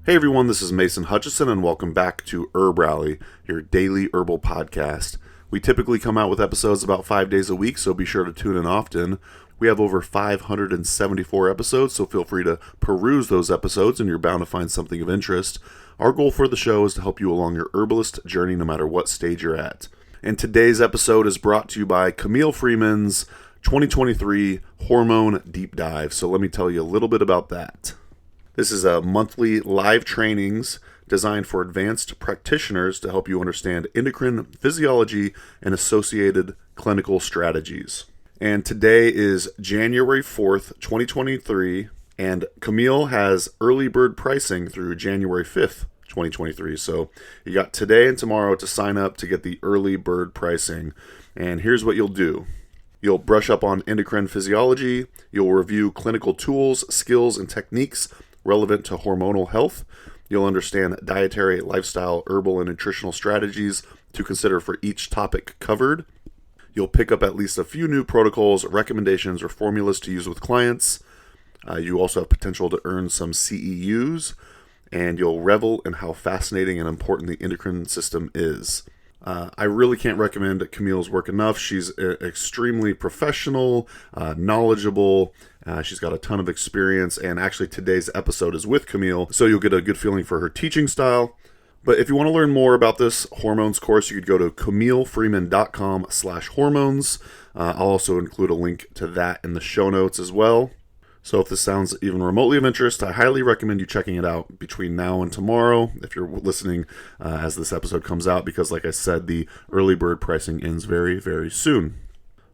Hey everyone, this is Mason Hutchison and welcome back to Herb Rally, your daily herbal podcast. We typically come out with episodes about 5 days a week, so be sure to tune in often. We have over 574 episodes, so feel free to peruse those episodes and you're bound to find something of interest. Our goal for the show is to help you along your herbalist journey no matter what stage you're at. And today's episode is brought to you by Camille Freeman's 2023 Hormone Deep Dive, so let me tell you a little bit about that. This is a monthly live trainings designed for advanced practitioners to help you understand endocrine physiology and associated clinical strategies. And today is January 4th, 2023, and Camille has early bird pricing through January 5th, 2023. So you got today and tomorrow to sign up to get the early bird pricing. And here's what you'll do. You'll brush up on endocrine physiology, you'll review clinical tools, skills, and techniques relevant to hormonal health. You'll understand dietary, lifestyle, herbal, and nutritional strategies to consider for each topic covered. You'll pick up at least a few new protocols, recommendations, or formulas to use with clients. You also have potential to earn some CEUs, and you'll revel in how fascinating and important the endocrine system is. I really can't recommend Camille's work enough. She's extremely professional, knowledgeable. She's got a ton of experience, and actually today's episode is with Camille, so you'll get a good feeling for her teaching style. But if you want to learn more about this hormones course, you could go to camillefreeman.com/hormones. I'll also include a link to that in the show notes as well. So if this sounds even remotely of interest, I highly recommend you checking it out between now and tomorrow if you're listening as this episode comes out, because like I said, the early bird pricing ends very, very soon.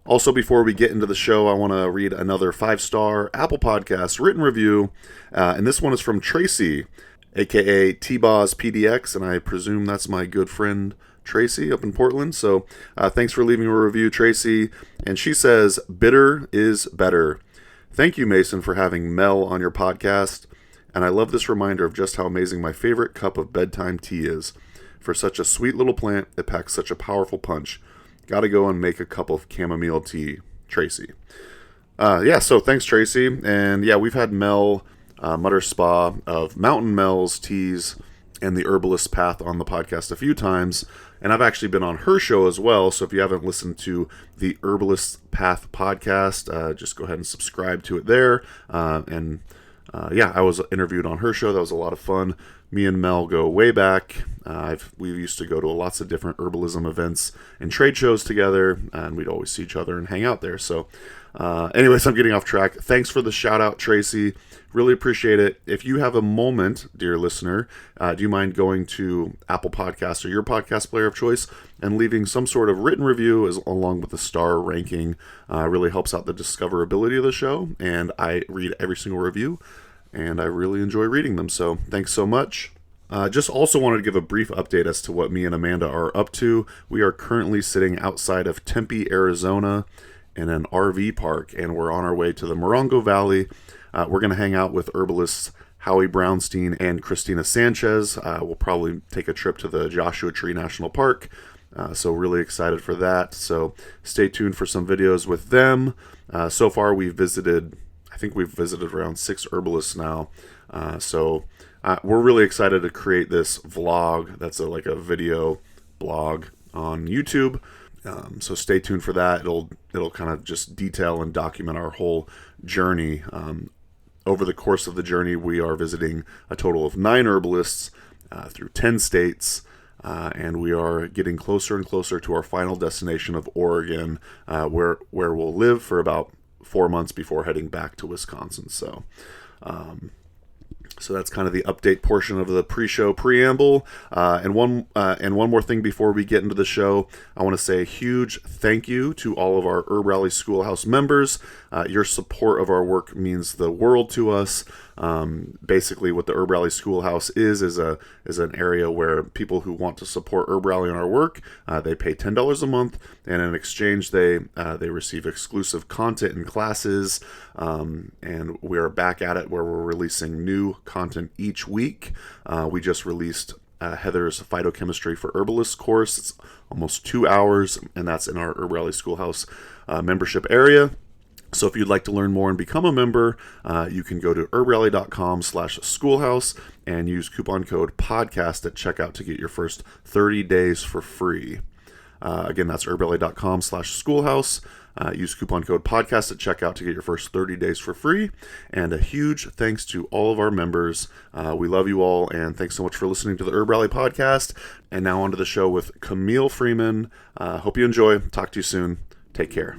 Also, before we get into the show, I want to read another 5-star Apple Podcast written review, and this one is from Tracy, aka T-Boz PDX, and I presume that's my good friend Tracy up in Portland. So thanks for leaving a review, Tracy. And she says, "Bitter is better. Thank you, Mason, for having Mel on your podcast, and I love this reminder of just how amazing my favorite cup of bedtime tea is. For such a sweet little plant, it packs such a powerful punch. Gotta go and make a cup of chamomile tea, Tracy." So thanks, Tracy. And yeah, we've had Mel Mutter Spa of Mountain Mel's Teas and the Herbalist Path on the podcast a few times, and I've actually been on her show as well. So if you haven't listened to the Herbalist Path podcast, just go ahead and subscribe to it there. I was interviewed on her show. That was a lot of fun. Me and Mel go way back. We used to go to lots of different herbalism events and trade shows together, and we'd always see each other and hang out there. So anyways, I'm getting off track. Thanks for the shout out, Tracy. Really appreciate it. If you have a moment, dear listener, do you mind going to Apple Podcasts or your podcast player of choice and leaving some sort of written review along with the star ranking? Really helps out the discoverability of the show, and I read every single review, and I really enjoy reading them. So thanks so much. Just also wanted to give a brief update as to what me and Amanda are up to. We are currently sitting outside of Tempe, Arizona in an RV park, and we're on our way to the Morongo Valley. We're going to hang out with herbalists Howie Brownstein and Christina Sanchez. We'll probably take a trip to the Joshua Tree National Park. So really excited for that. So stay tuned for some videos with them. So far I think we've visited around 6 herbalists now. We're really excited to create this vlog that's like a video blog on YouTube. So stay tuned for that. It'll kind of just detail and document our whole journey. Over the course of the journey, we are visiting a total of 9 herbalists through 10 states, and we are getting closer and closer to our final destination of Oregon, where we'll live for about 4 months before heading back to Wisconsin. So that's kind of the update portion of the pre-show preamble. And one more thing before we get into the show, I want to say a huge thank you to all of our Herb Rally Schoolhouse members. Your support of our work means the world to us. Basically, what the Herb Rally Schoolhouse is an area where people who want to support Herb Rally and our work, they pay $10 a month, and in exchange they receive exclusive content and classes. And we are back at it where we're releasing new content each week. We just released Heather's Phytochemistry for Herbalists course. It's almost 2 hours, and that's in our Herb Rally Schoolhouse membership area. So if you'd like to learn more and become a member, you can go to herbalist.com/schoolhouse and use coupon code podcast at checkout to get your first 30 days for free. Again, that's herbalist.com/schoolhouse. Use coupon code podcast at checkout to get your first 30 days for free. And a huge thanks to all of our members. We love you all, and thanks so much for listening to the Herb Rally podcast. And now on to the show with Camille Freeman. Hope you enjoy. Talk to you soon. Take care.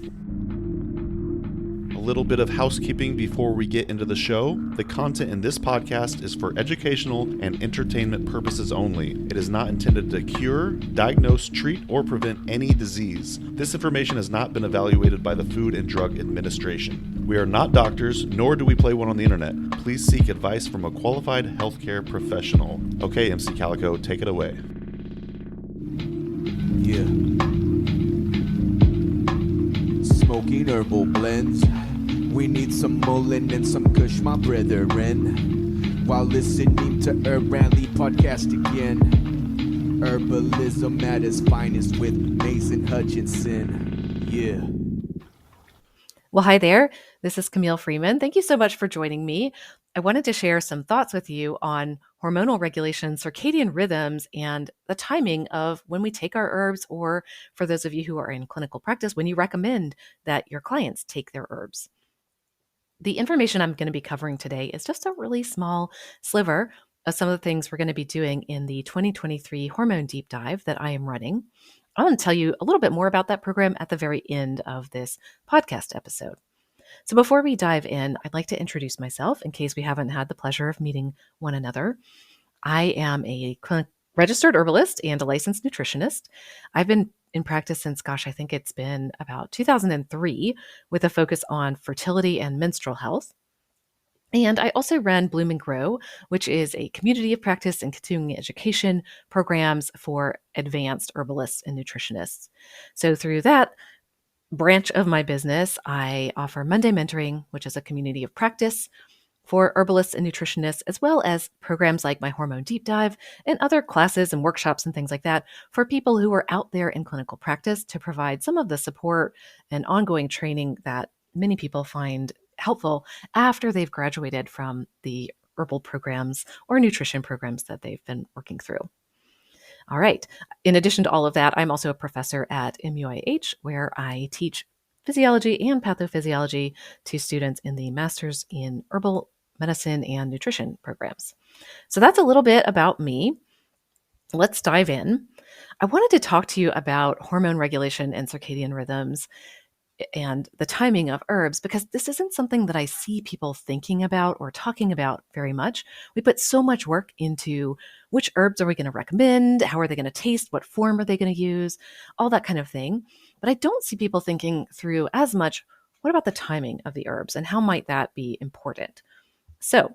A little bit of housekeeping before we get into the show. The content in this podcast is for educational and entertainment purposes only. It is not intended to cure, diagnose, treat, or prevent any disease. This information has not been evaluated by the Food and Drug Administration. We are not doctors, nor do we play one on the internet. Please seek advice from a qualified healthcare professional. Okay, MC Calico, take it away. Yeah. Smoking herbal blends. We need some Mullen and some Kush, my brethren. While listening to Herb Rally podcast again. Herbalism at its finest with Mason Hutchinson. Yeah. Well, hi there. This is Camille Freeman. Thank you so much for joining me. I wanted to share some thoughts with you on hormonal regulation, circadian rhythms, and the timing of when we take our herbs, or for those of you who are in clinical practice, when you recommend that your clients take their herbs. The information I'm going to be covering today is just a really small sliver of some of the things we're going to be doing in the 2023 Hormone Deep Dive that I am running. I want to tell you a little bit more about that program at the very end of this podcast episode. So before we dive in, I'd like to introduce myself in case we haven't had the pleasure of meeting one another. I am a registered herbalist and a licensed nutritionist. I've been in practice since, I think it's been about 2003 with a focus on fertility and menstrual health. And I also run Bloom and Grow, which is a community of practice and continuing education programs for advanced herbalists and nutritionists. So through that branch of my business, I offer Monday Mentoring, which is a community of practice for herbalists and nutritionists, as well as programs like my Hormone Deep Dive and other classes and workshops and things like that for people who are out there in clinical practice to provide some of the support and ongoing training that many people find helpful after they've graduated from the herbal programs or nutrition programs that they've been working through. All right. In addition to all of that, I'm also a professor at MUIH, where I teach physiology and pathophysiology to students in the Master's in Herbal Medicine and Nutrition programs. So that's a little bit about me. Let's dive in. I wanted to talk to you about hormone regulation and circadian rhythms and the timing of herbs, because this isn't something that I see people thinking about or talking about very much. We put so much work into which herbs are we going to recommend, how are they going to taste, what form are they going to use, all that kind of thing. But I don't see people thinking through as much, what about the timing of the herbs and how might that be important? So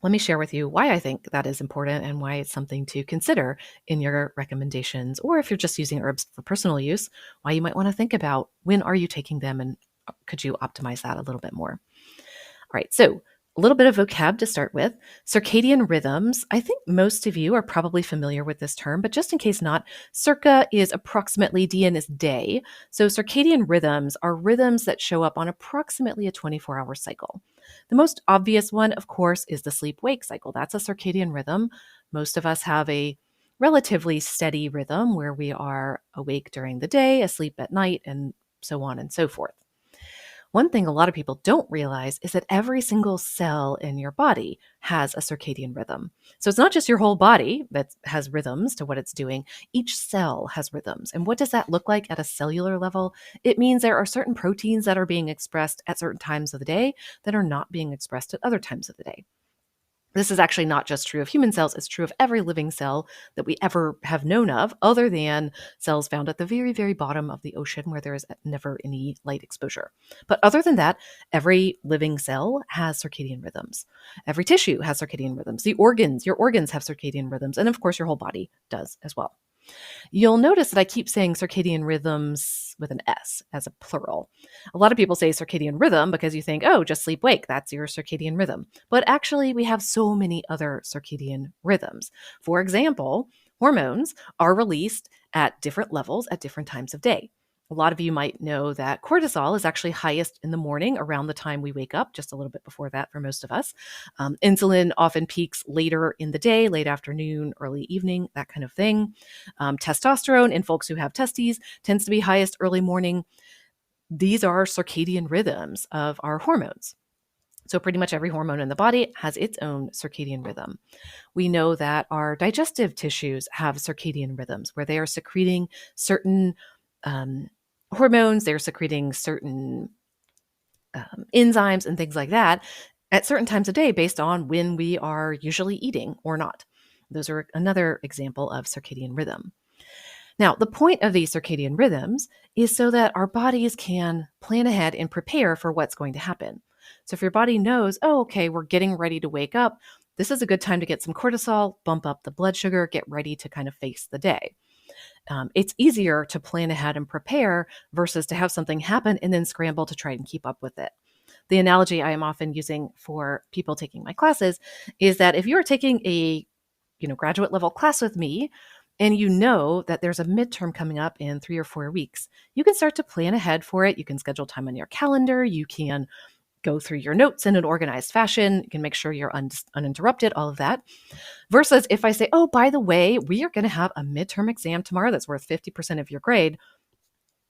let me share with you why I think that is important and why it's something to consider in your recommendations, or if you're just using herbs for personal use, why you might want to think about when are you taking them and could you optimize that a little bit more. All right, so a little bit of vocab to start with. Circadian rhythms. I think most of you are probably familiar with this term, but just in case not, circa is approximately, DN is day. So circadian rhythms are rhythms that show up on approximately a 24-hour cycle. The most obvious one, of course, is the sleep-wake cycle. That's a circadian rhythm. Most of us have a relatively steady rhythm where we are awake during the day, asleep at night, and so on and so forth. One thing a lot of people don't realize is that every single cell in your body has a circadian rhythm. So it's not just your whole body that has rhythms to what it's doing. Each cell has rhythms. And what does that look like at a cellular level? It means there are certain proteins that are being expressed at certain times of the day that are not being expressed at other times of the day. This is actually not just true of human cells, it's true of every living cell that we ever have known of, other than cells found at the very, very bottom of the ocean where there is never any light exposure. But other than that, every living cell has circadian rhythms. Every tissue has circadian rhythms. Your organs have circadian rhythms. And of course, your whole body does as well. You'll notice that I keep saying circadian rhythms with an S as a plural. A lot of people say circadian rhythm because you think, oh, just sleep wake, that's your circadian rhythm. But actually, we have so many other circadian rhythms. For example, hormones are released at different levels at different times of day. A lot of you might know that cortisol is actually highest in the morning around the time we wake up, just a little bit before that for most of us. Insulin often peaks later in the day, late afternoon, early evening, that kind of thing. Testosterone in folks who have testes tends to be highest early morning. These are circadian rhythms of our hormones. So pretty much every hormone in the body has its own circadian rhythm. We know that our digestive tissues have circadian rhythms where they are secreting certain hormones, they're secreting certain enzymes and things like that at certain times of day based on when we are usually eating or not. Those are another example of circadian rhythm. Now, the point of these circadian rhythms is so that our bodies can plan ahead and prepare for what's going to happen. So if your body knows, oh, okay, we're getting ready to wake up, this is a good time to get some cortisol, bump up the blood sugar, get ready to kind of face the day. It's easier to plan ahead and prepare versus to have something happen and then scramble to try and keep up with it. The analogy I am often using for people taking my classes is that if you're taking a graduate level class with me, and you know that there's a midterm coming up in 3 or 4 weeks, you can start to plan ahead for it. You can schedule time on your calendar. You can go through your notes in an organized fashion. You can make sure you're uninterrupted, all of that. Versus if I say, oh, by the way, we are going to have a midterm exam tomorrow that's worth 50% of your grade,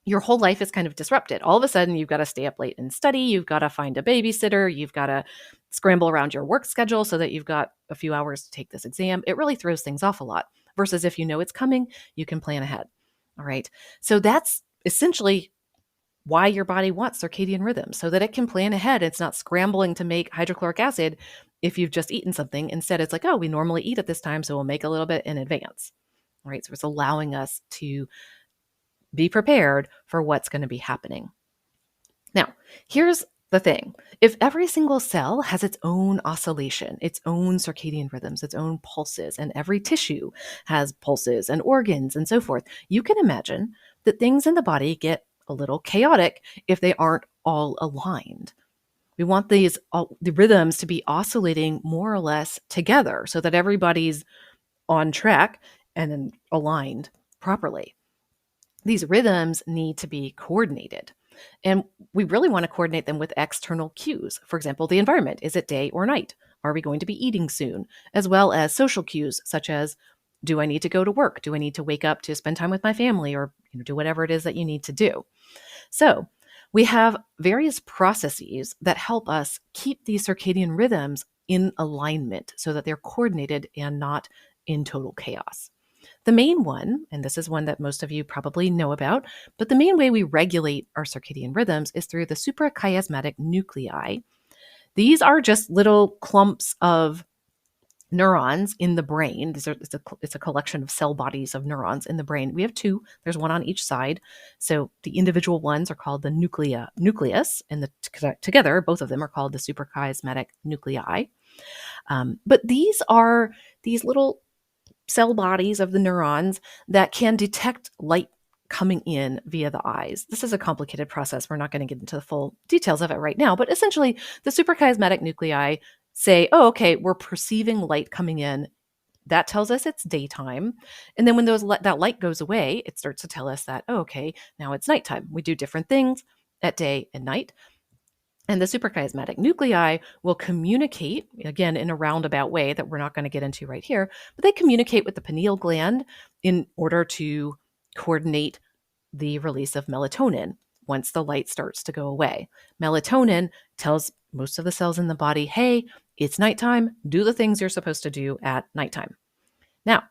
your whole life is kind of disrupted. All of a sudden, you've got to stay up late and study. You've got to find a babysitter. You've got to scramble around your work schedule so that you've got a few hours to take this exam. It really throws things off a lot. Versus if you know it's coming, you can plan ahead. All right. So that's essentially why your body wants circadian rhythms, so that it can plan ahead. It's not scrambling to make hydrochloric acid if you've just eaten something. Instead, it's like, oh, we normally eat at this time, so we'll make a little bit in advance. All right. So it's allowing us to be prepared for what's going to be happening. Now, here's the thing. If every single cell has its own oscillation, its own circadian rhythms, its own pulses, and every tissue has pulses and organs and so forth, you can imagine that things in the body get a little chaotic if they aren't all aligned. We want the rhythms to be oscillating more or less together so that everybody's on track and then aligned properly. These rhythms need to be coordinated. And we really want to coordinate them with external cues. For example, the environment. Is it day or night? Are we going to be eating soon? As well as social cues such as, do I need to go to work? Do I need to wake up to spend time with my family, or do whatever it is that you need to do? So we have various processes that help us keep these circadian rhythms in alignment so that they're coordinated and not in total chaos. The main one, and this is one that most of you probably know about, but the main way we regulate our circadian rhythms is through the suprachiasmatic nuclei. These are just little clumps of neurons in the brain. It's a collection of cell bodies of neurons in the brain. We have two. There's one on each side. So the individual ones are called the nucleus, and together, both of them are called the suprachiasmatic nuclei. But these are these little cell bodies of the neurons that can detect light coming in via the eyes. This is a complicated process. We're not going to get into the full details of it right now, but essentially the suprachiasmatic nuclei say, oh, okay, we're perceiving light coming in. That tells us it's daytime. And then when that light goes away, it starts to tell us that, oh, okay, now it's nighttime. We do different things at day and night. And the suprachiasmatic nuclei will communicate, again, in a roundabout way that we're not going to get into right here, but they communicate with the pineal gland in order to coordinate the release of melatonin once the light starts to go away. Melatonin tells most of the cells in the body, hey, it's nighttime, do the things you're supposed to do at nighttime. Now,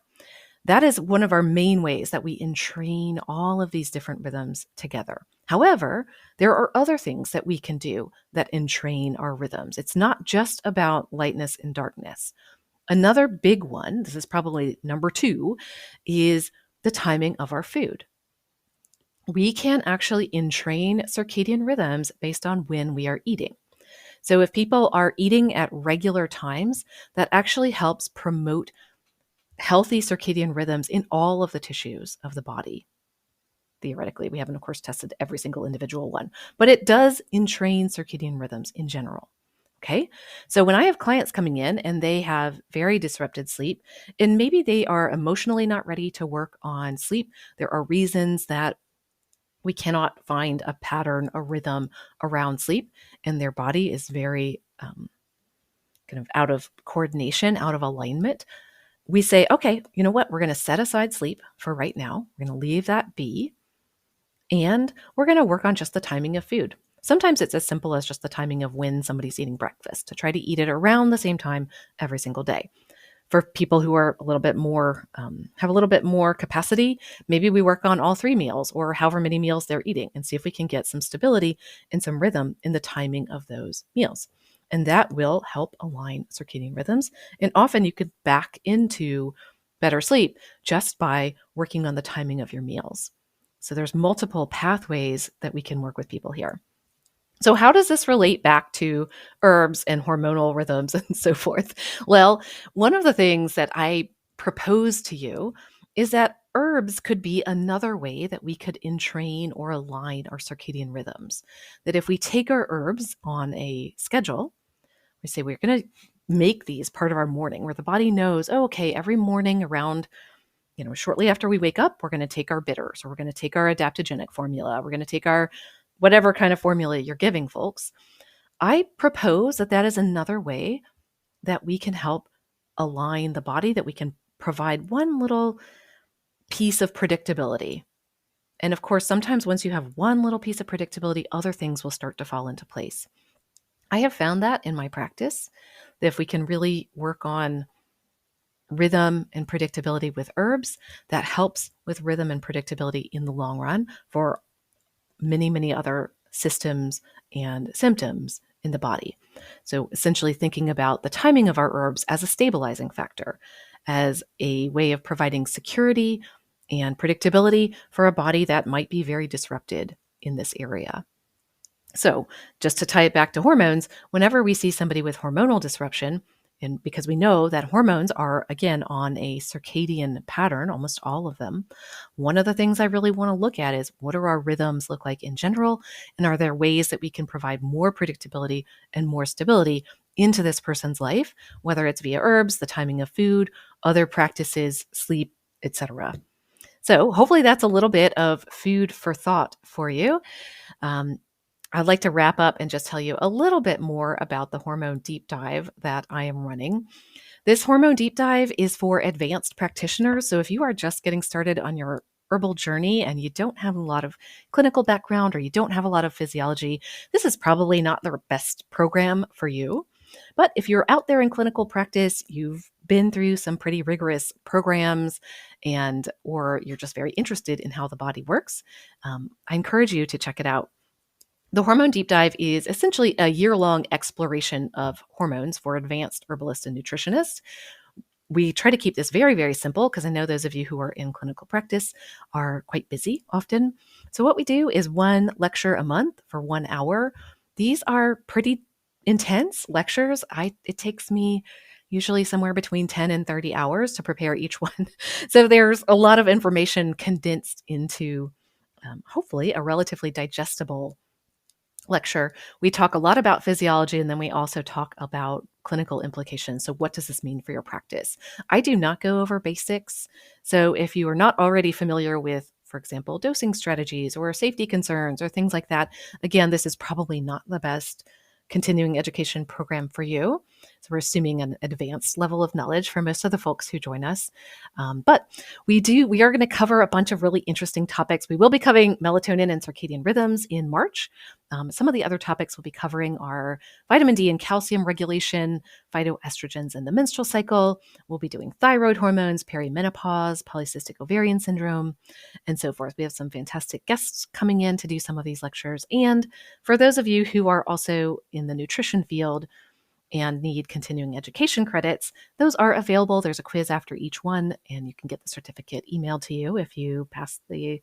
that is one of our main ways that we entrain all of these different rhythms together. However, there are other things that we can do that entrain our rhythms. It's not just about lightness and darkness. Another big one, this is probably number 2, is the timing of our food. We can actually entrain circadian rhythms based on when we are eating. So if people are eating at regular times, that actually helps promote healthy circadian rhythms in all of the tissues of the body. Theoretically, we haven't, of course, tested every single individual one, but it does entrain circadian rhythms in general. Okay, so when I have clients coming in and they have very disrupted sleep, and maybe they are emotionally not ready to work on sleep, there are reasons that we cannot find a pattern, a rhythm around sleep, and their body is very kind of out of coordination, out of alignment, we say, okay, you know what? We're going to set aside sleep for right now. We're going to leave that be, and we're going to work on just the timing of food. Sometimes it's as simple as just the timing of when somebody's eating breakfast, to try to eat it around the same time every single day. For people who are a little bit more, have a little bit more capacity, maybe we work on all 3 meals or however many meals they're eating and see if we can get some stability and some rhythm in the timing of those meals. And that will help align circadian rhythms. And often you could back into better sleep just by working on the timing of your meals. So there's multiple pathways that we can work with people here. So how does this relate back to herbs and hormonal rhythms and so forth? Well, one of the things that I propose to you is that herbs could be another way that we could entrain or align our circadian rhythms. That if we take our herbs on a schedule, we say we're going to make these part of our morning, where the body knows, oh, okay, every morning around, shortly after we wake up, we're going to take our bitters, or we're going to take our adaptogenic formula, we're going to take our whatever kind of formula you're giving folks. I propose that that is another way that we can help align the body, that we can provide one little piece of predictability. And of course, sometimes once you have one little piece of predictability, other things will start to fall into place. I have found that in my practice, that if we can really work on rhythm and predictability with herbs, that helps with rhythm and predictability in the long run for many, many other systems and symptoms in the body. So essentially thinking about the timing of our herbs as a stabilizing factor, as a way of providing security and predictability for a body that might be very disrupted in this area. So just to tie it back to hormones, whenever we see somebody with hormonal disruption, and because we know that hormones are, again, on a circadian pattern, almost all of them, one of the things I really want to look at is, what do our rhythms look like in general? And are there ways that we can provide more predictability and more stability into this person's life, whether it's via herbs, the timing of food, other practices, sleep, etc. So hopefully that's a little bit of food for thought for you. I'd like to wrap up and just tell you a little bit more about the Hormone Deep Dive that I am running. This Hormone Deep Dive is for advanced practitioners. So if you are just getting started on your herbal journey and you don't have a lot of clinical background, or you don't have a lot of physiology, this is probably not the best program for you. But if you're out there in clinical practice, you've been through some pretty rigorous programs, or you're just very interested in how the body works, I encourage you to check it out. The Hormone Deep Dive is essentially a year-long exploration of hormones for advanced herbalists and nutritionists. We try to keep this very, very simple, because I know those of you who are in clinical practice are quite busy often. So what we do is one lecture a month for 1 hour. These are pretty intense lectures. It takes me usually somewhere between 10 and 30 hours to prepare each one. So there's a lot of information condensed into hopefully a relatively digestible lecture. We talk a lot about physiology, and then we also talk about clinical implications. So what does this mean for your practice? I do not go over basics. So if you are not already familiar with, for example, dosing strategies or safety concerns or things like that, again, this is probably not the best continuing education program for you. So we're assuming an advanced level of knowledge for most of the folks who join us. But we are going to cover a bunch of really interesting topics. We will be covering melatonin and circadian rhythms in March. Some of the other topics we'll be covering are vitamin D and calcium regulation, phytoestrogens in the menstrual cycle. We'll be doing thyroid hormones, perimenopause, polycystic ovarian syndrome, and so forth. We have some fantastic guests coming in to do some of these lectures. And for those of you who are also in the nutrition field and need continuing education credits, those are available. There's a quiz after each one, and you can get the certificate emailed to you if you pass the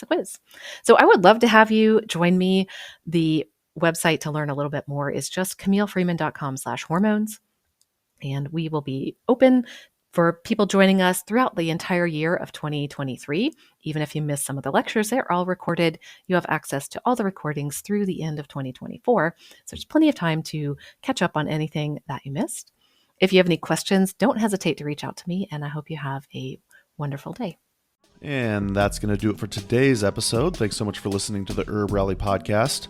quiz. So I would love to have you join me. The website to learn a little bit more is just camillefreeman.com/hormones. And we will be open for people joining us throughout the entire year of 2023. Even if you miss some of the lectures, they're all recorded. You have access to all the recordings through the end of 2024. So there's plenty of time to catch up on anything that you missed. If you have any questions, don't hesitate to reach out to me, and I hope you have a wonderful day. And that's going to do it for today's episode. Thanks so much for listening to the Herb Rally podcast.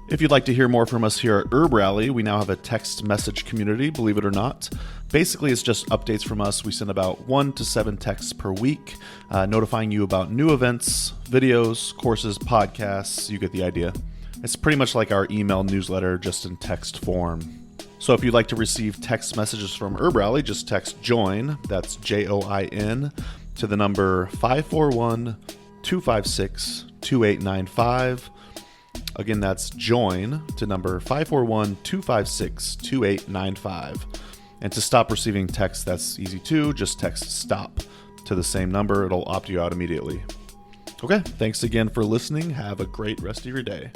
If you'd like to hear more from us here at Herb Rally, we now have a text message community, believe it or not. Basically, it's just updates from us. We send about 1 to 7 texts per week, notifying you about new events, videos, courses, podcasts. You get the idea. It's pretty much like our email newsletter, just in text form. So if you'd like to receive text messages from Herb Rally, just text JOIN, that's JOIN, to the number 541-256-2895. Again, that's JOIN to number 541-256-2895. And to stop receiving texts, that's easy too. Just text STOP to the same number. It'll opt you out immediately. Okay, thanks again for listening. Have a great rest of your day.